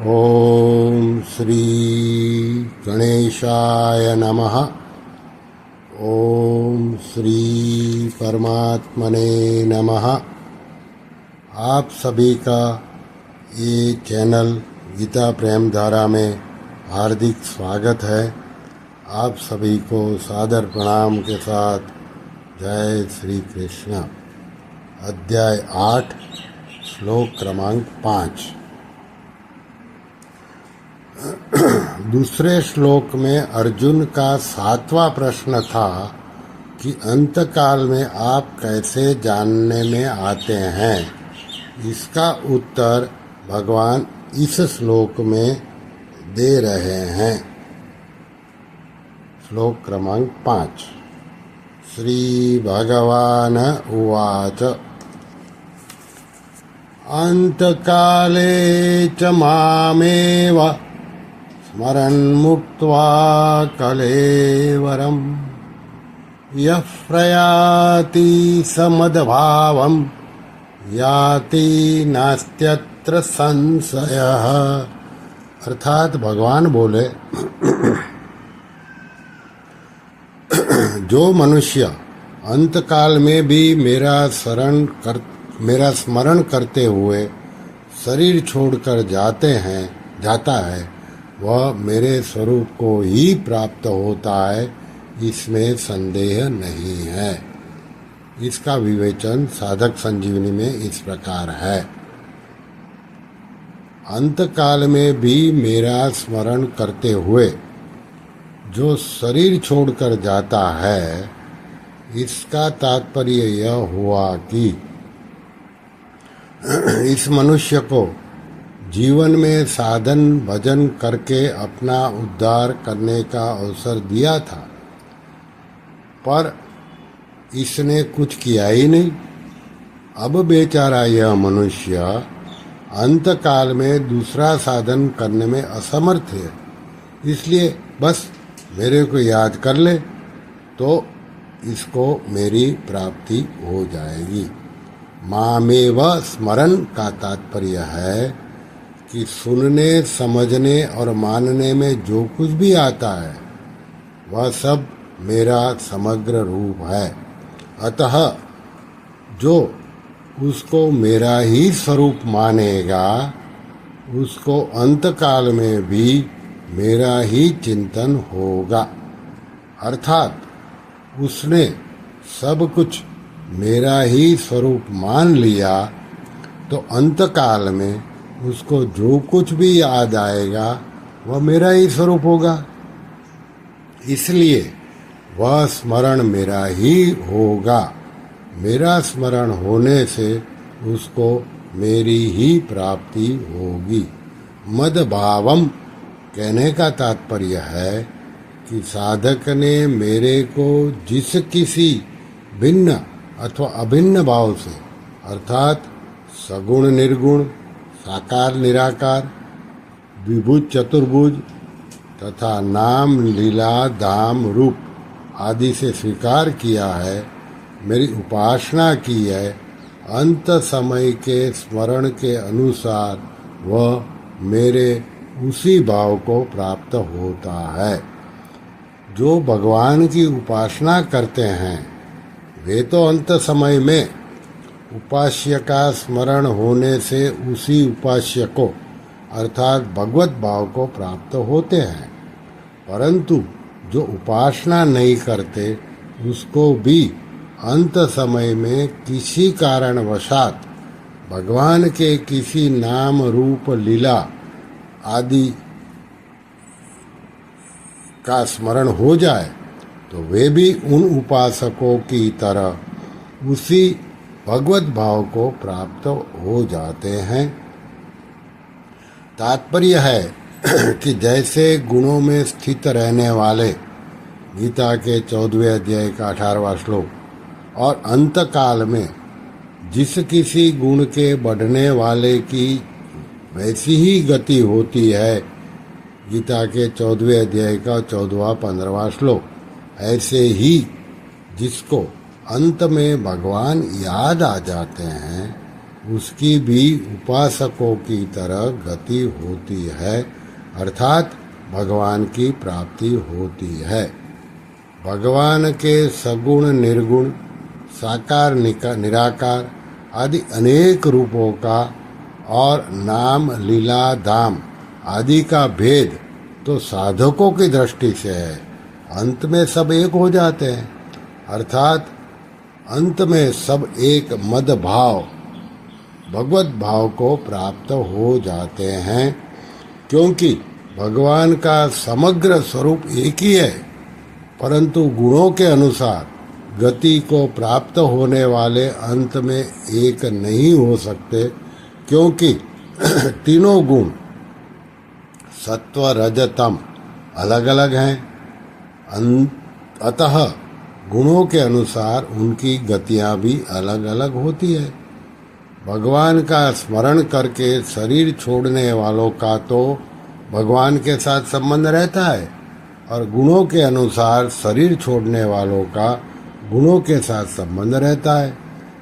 ओम श्री गणेशाय नमः। ओम श्री परमात्मने नमः। आप सभी का ये चैनल गीता प्रेम धारा में हार्दिक स्वागत है। आप सभी को सादर प्रणाम के साथ जय श्री कृष्ण। अध्याय 8 श्लोक क्रमांक 5। दूसरे श्लोक में अर्जुन का 7वां प्रश्न था कि अंतकाल में आप कैसे जानने में आते हैं। इसका उत्तर भगवान इस श्लोक में दे रहे हैं। श्लोक क्रमांक 5। श्री भगवान उवाच अंतकाले च मामेव स्मरन्मुक्त्वा कलेवरम् यः प्रयाति समद्भावम् याति नास्त्यत्र संशयः। अर्थात भगवान बोले, जो मनुष्य अंतकाल में भी मेरा स्मरण करते हुए शरीर छोड़कर जाता है वह मेरे स्वरूप को ही प्राप्त होता है, इसमें संदेह नहीं है। इसका विवेचन साधक संजीवनी में इस प्रकार है। अंतकाल में भी मेरा स्मरण करते हुए जो शरीर छोड़कर जाता है, इसका तात्पर्य यह हुआ कि इस मनुष्य को जीवन में साधन भजन करके अपना उद्धार करने का अवसर दिया था, पर इसने कुछ किया ही नहीं। अब बेचारा यह मनुष्य अंतकाल में दूसरा साधन करने में असमर्थ है, इसलिए बस मेरे को याद कर ले तो इसको मेरी प्राप्ति हो जाएगी। मामेव स्मरण का तात्पर्य है कि सुनने, समझने और मानने में जो कुछ भी आता है वह सब मेरा समग्र रूप है। अतः जो उसको मेरा ही स्वरूप मानेगा, उसको अंतकाल में भी मेरा ही चिंतन होगा। अर्थात उसने सब कुछ मेरा ही स्वरूप मान लिया तो अंतकाल में उसको जो कुछ भी याद आएगा वह मेरा ही स्वरूप होगा, इसलिए वह स्मरण मेरा ही होगा। मेरा स्मरण होने से उसको मेरी ही प्राप्ति होगी। मद भावम कहने का तात्पर्य है कि साधक ने मेरे को जिस किसी भिन्न अथवा अभिन्न भाव से, अर्थात सगुण निर्गुण, साकार निराकार, विभुज चतुर्भुज तथा नाम लीला धाम रूप आदि से स्वीकार किया है, मेरी उपासना की है, अंत समय के स्मरण के अनुसार वह मेरे उसी भाव को प्राप्त होता है। जो भगवान की उपासना करते हैं वे तो अंत समय में उपास्य का स्मरण होने से उसी उपास्य को अर्थात भगवत भाव को प्राप्त होते हैं, परंतु जो उपासना नहीं करते उसको भी अंत समय में किसी कारणवशात भगवान के किसी नाम रूप लीला आदि का स्मरण हो जाए तो वे भी उन उपासकों की तरह उसी भगवत भाव को प्राप्त हो जाते हैं। तात्पर्य है कि जैसे गुणों में स्थित रहने वाले गीता के 14वें अध्याय का 18वां श्लोक और अंतकाल में जिस किसी गुण के बढ़ने वाले की वैसी ही गति होती है, गीता के 14वें अध्याय का 14वां 15वां श्लोक, ऐसे ही जिसको अंत में भगवान याद आ जाते हैं उसकी भी उपासकों की तरह गति होती है, अर्थात भगवान की प्राप्ति होती है। भगवान के सगुण निर्गुण साकार निराकार आदि अनेक रूपों का और नाम लीला धाम आदि का भेद तो साधकों की दृष्टि से है, अंत में सब एक हो जाते हैं, अर्थात अंत में सब एक मद भाव भगवत भाव को प्राप्त हो जाते हैं, क्योंकि भगवान का समग्र स्वरूप एक ही है, परंतु गुणों के अनुसार गति को प्राप्त होने वाले अंत में एक नहीं हो सकते, क्योंकि तीनों गुण सत्व रज तम अलग अलग हैं। अतः गुणों के अनुसार उनकी गतियां भी अलग अलग होती है। भगवान का स्मरण करके शरीर छोड़ने वालों का तो भगवान के साथ संबंध रहता है, और गुणों के अनुसार शरीर छोड़ने वालों का गुणों के साथ संबंध रहता है।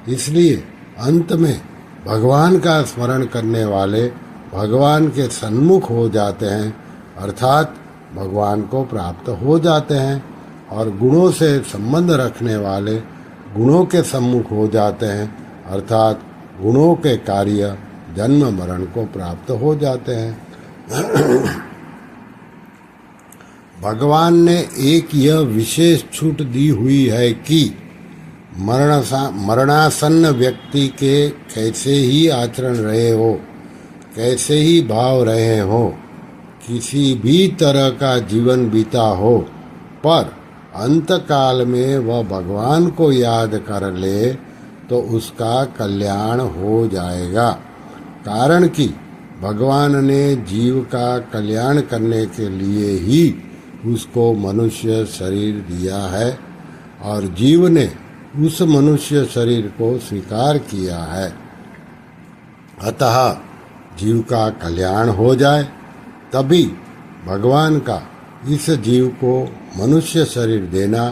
इसलिए अंत में भगवान का स्मरण करने वाले भगवान के सन्मुख हो जाते हैं, अर्थात भगवान को प्राप्त हो जाते हैं, और गुणों से संबंध रखने वाले गुणों के सम्मुख हो जाते हैं, अर्थात गुणों के कार्य जन्म मरण को प्राप्त हो जाते हैं। भगवान ने एक यह विशेष छूट दी हुई है कि मरणासन्न व्यक्ति के कैसे ही आचरण रहे हो, कैसे ही भाव रहे हो, किसी भी तरह का जीवन बीता हो, पर अंतकाल में वह भगवान को याद कर ले तो उसका कल्याण हो जाएगा। कारण कि भगवान ने जीव का कल्याण करने के लिए ही उसको मनुष्य शरीर दिया है, और जीव ने उस मनुष्य शरीर को स्वीकार किया है। अतः जीव का कल्याण हो जाए तभी भगवान का इस जीव को मनुष्य शरीर देना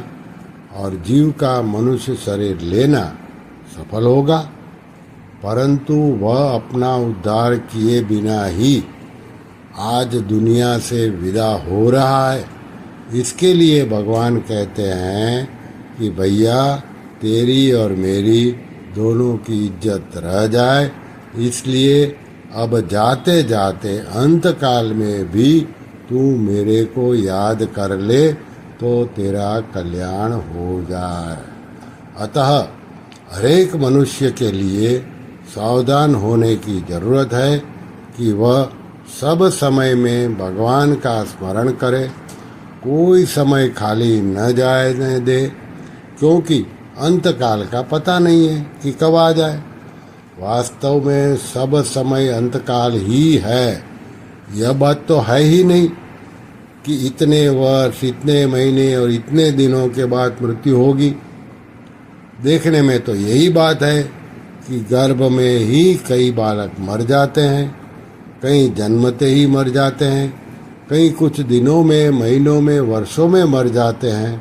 और जीव का मनुष्य शरीर लेना सफल होगा, परंतु वह अपना उद्धार किए बिना ही आज दुनिया से विदा हो रहा है। इसके लिए भगवान कहते हैं कि भैया तेरी और मेरी दोनों की इज्जत रह जाए, इसलिए अब जाते जाते अंत काल में भी तू मेरे को याद कर ले तो तेरा कल्याण हो जाए। अतः हरेक मनुष्य के लिए सावधान होने की जरूरत है कि वह सब समय में भगवान का स्मरण करे, कोई समय खाली न जाने दे, क्योंकि अंतकाल का पता नहीं है कि कब आ जाए। वास्तव में सब समय अंतकाल ही है, यह बात तो है ही नहीं कि इतने वर्ष, इतने महीने और इतने दिनों के बाद मृत्यु होगी। देखने में तो यही बात है कि गर्भ में ही कई बालक मर जाते हैं, कई जन्मते ही मर जाते हैं, कई कुछ दिनों में, महीनों में, वर्षों में मर जाते हैं।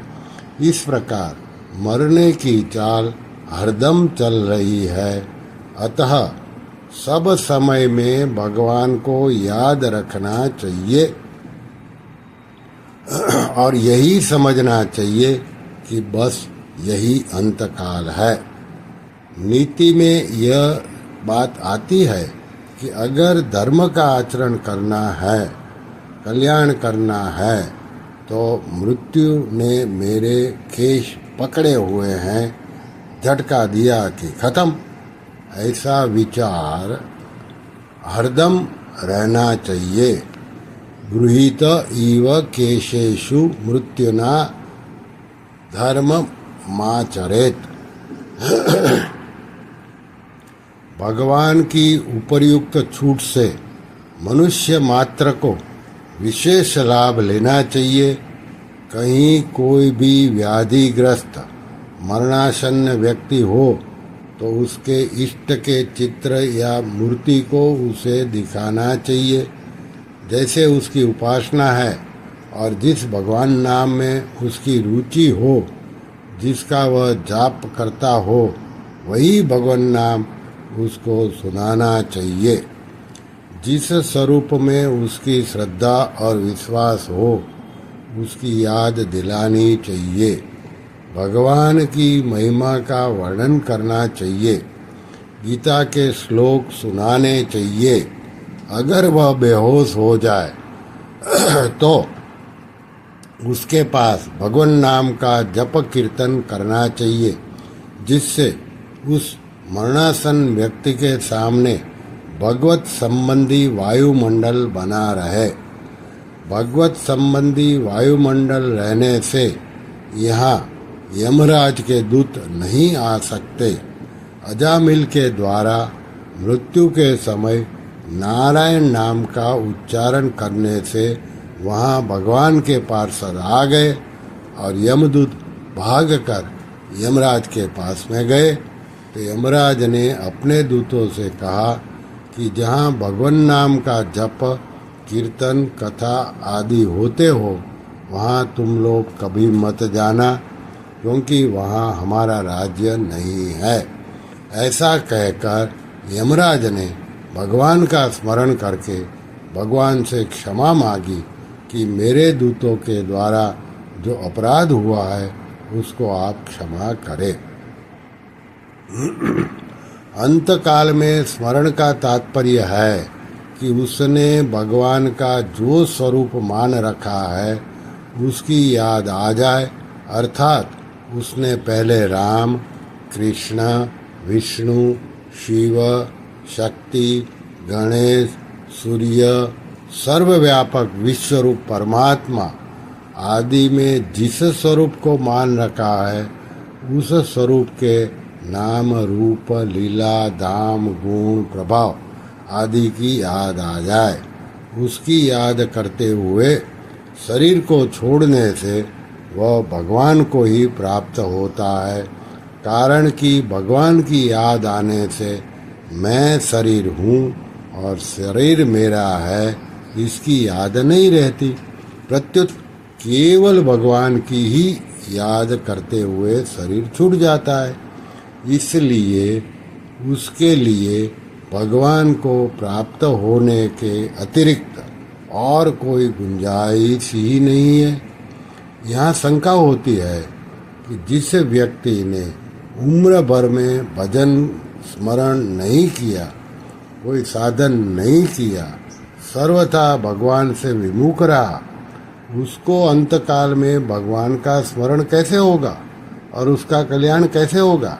इस प्रकार मरने की चाल हरदम चल रही है। अतः सब समय में भगवान को याद रखना चाहिए और यही समझना चाहिए कि बस यही अंतकाल है। नीति में यह बात आती है कि अगर धर्म का आचरण करना है, कल्याण करना है, तो मृत्यु ने मेरे केश पकड़े हुए हैं, झटका दिया कि खत्म। ऐसा विचार हरदम रहना चाहिए। गृहीत इव केशेषु मृत्युना धर्म माचरेत। भगवान की उपर्युक्त छूट से मनुष्य मात्र को विशेष लाभ लेना चाहिए। कहीं कोई भी व्याधिग्रस्त मरणासन्न व्यक्ति हो तो उसके इष्ट के चित्र या मूर्ति को उसे दिखाना चाहिए। जैसे उसकी उपासना है और जिस भगवान नाम में उसकी रुचि हो, जिसका वह जाप करता हो, वही भगवान नाम उसको सुनाना चाहिए। जिस स्वरूप में उसकी श्रद्धा और विश्वास हो उसकी याद दिलानी चाहिए। भगवान की महिमा का वर्णन करना चाहिए। गीता के श्लोक सुनाने चाहिए। अगर वह बेहोश हो जाए तो उसके पास भगवान नाम का जप कीर्तन करना चाहिए, जिससे उस मरणासन व्यक्ति के सामने भगवत संबंधी वायुमंडल बना रहे। भगवत संबंधी वायुमंडल रहने से यहाँ यमराज के दूत नहीं आ सकते। अजामिल के द्वारा मृत्यु के समय नारायण नाम का उच्चारण करने से वहाँ भगवान के पार्षद आ गए और यमदूत भागकर यमराज के पास में गए। तो यमराज ने अपने दूतों से कहा कि जहाँ भगवान नाम का जप कीर्तन कथा आदि होते हो वहाँ तुम लोग कभी मत जाना, क्योंकि वहाँ हमारा राज्य नहीं है। ऐसा कहकर यमराज ने भगवान का स्मरण करके भगवान से क्षमा मांगी कि मेरे दूतों के द्वारा जो अपराध हुआ है उसको आप क्षमा करें। अंतकाल में स्मरण का तात्पर्य है कि उसने भगवान का जो स्वरूप मान रखा है उसकी याद आ जाए, अर्थात उसने पहले राम, कृष्ण, विष्णु, शिव, शक्ति, गणेश, सूर्य, सर्वव्यापक विश्वरूप परमात्मा आदि में जिस स्वरूप को मान रखा है उस स्वरूप के नाम, रूप, लीला, धाम, गुण, प्रभाव आदि की याद आ जाए। उसकी याद करते हुए शरीर को छोड़ने से वह भगवान को ही प्राप्त होता है, कारण कि भगवान की याद आने से मैं शरीर हूँ और शरीर मेरा है इसकी याद नहीं रहती। प्रत्युत केवल भगवान की ही याद करते हुए शरीर छूट जाता है। इसलिए उसके लिए भगवान को प्राप्त होने के अतिरिक्त और कोई गुंजाइश ही नहीं है। यहाँ शंका होती है कि जिस व्यक्ति ने उम्र भर में भजन स्मरण नहीं किया, कोई साधन नहीं किया, सर्वथा भगवान से विमुख रहा, उसको अंतकाल में भगवान का स्मरण कैसे होगा और उसका कल्याण कैसे होगा?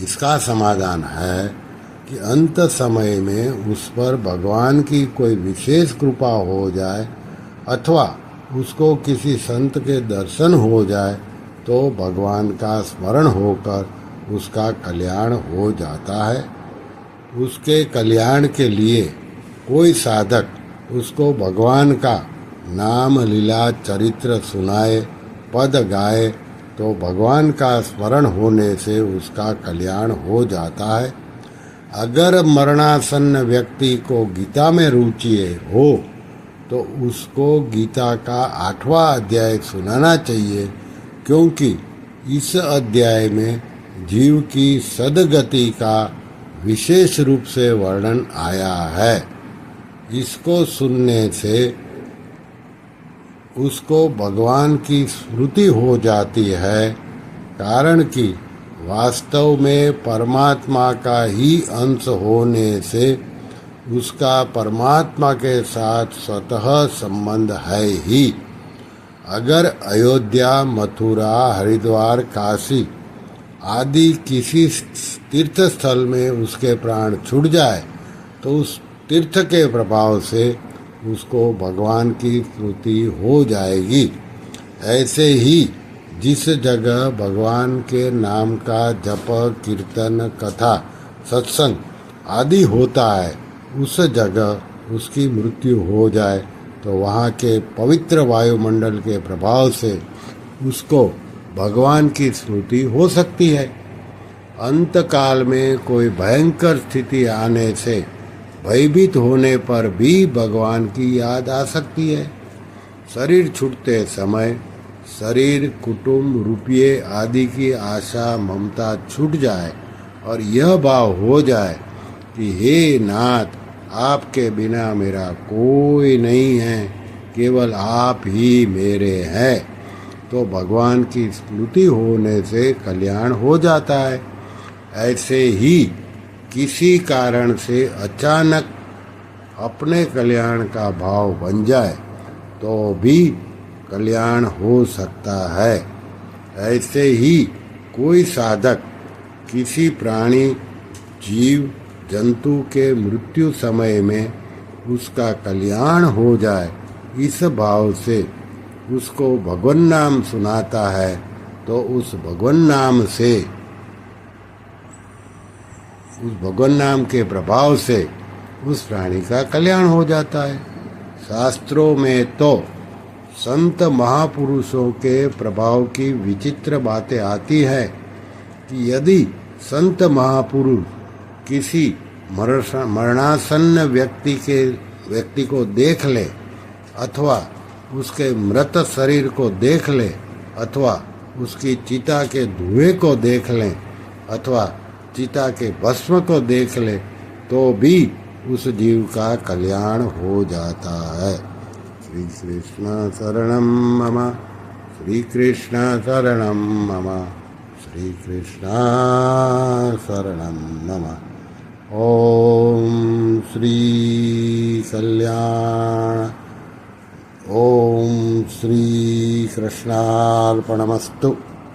इसका समाधान है कि अंत समय में उस पर भगवान की कोई विशेष कृपा हो जाए अथवा उसको किसी संत के दर्शन हो जाए तो भगवान का स्मरण होकर उसका कल्याण हो जाता है। उसके कल्याण के लिए कोई साधक उसको भगवान का नाम, लीला, चरित्र सुनाए, पद गाए तो भगवान का स्मरण होने से उसका कल्याण हो जाता है। अगर मरणासन्न व्यक्ति को गीता में रुचि हो तो उसको गीता का 8वां अध्याय सुनाना चाहिए, क्योंकि इस अध्याय में जीव की सद्गति का विशेष रूप से वर्णन आया है। इसको सुनने से उसको भगवान की स्मृति हो जाती है, कारण कि वास्तव में परमात्मा का ही अंश होने से उसका परमात्मा के साथ स्वतः संबंध है ही। अगर अयोध्या, मथुरा, हरिद्वार, काशी आदि किसी तीर्थ स्थल में उसके प्राण छूट जाए तो उस तीर्थ के प्रभाव से उसको भगवान की स्मृति हो जाएगी। ऐसे ही जिस जगह भगवान के नाम का जप, कीर्तन, कथा, सत्संग आदि होता है उस जगह उसकी मृत्यु हो जाए तो वहाँ के पवित्र वायुमंडल के प्रभाव से उसको भगवान की स्मृति हो सकती है। अंतकाल में कोई भयंकर स्थिति आने से भयभीत होने पर भी भगवान की याद आ सकती है। शरीर छूटते समय शरीर, कुटुंब, रुपये आदि की आशा, ममता छूट जाए और यह भाव हो जाए कि हे नाथ, आपके बिना मेरा कोई नहीं है, केवल आप ही मेरे हैं, तो भगवान की स्मृति होने से कल्याण हो जाता है। ऐसे ही किसी कारण से अचानक अपने कल्याण का भाव बन जाए तो भी कल्याण हो सकता है। ऐसे ही कोई साधक किसी प्राणी, जीव, जंतु के मृत्यु समय में उसका कल्याण हो जाए, इस भाव से उसको भगवन नाम सुनाता है, तो उस भगवन नाम के प्रभाव से उस प्राणी का कल्याण हो जाता है। शास्त्रों में तो संत महापुरुषों के प्रभाव की विचित्र बातें आती है कि यदि संत महापुरुष किसी मरणासन्न व्यक्ति को देख ले, अथवा उसके मृत शरीर को देख ले, अथवा उसकी चिता के धुएं को देख लें, अथवा चिता के भस्म को देख ले, तो भी उस जीव का कल्याण हो जाता है। श्री कृष्ण शरणम मम, श्री कृष्ण शरणम मम, श्री कृष्ण शरणम मम। ओम श्री कल्याण, ओम श्री कृष्णार्पणमस्तु।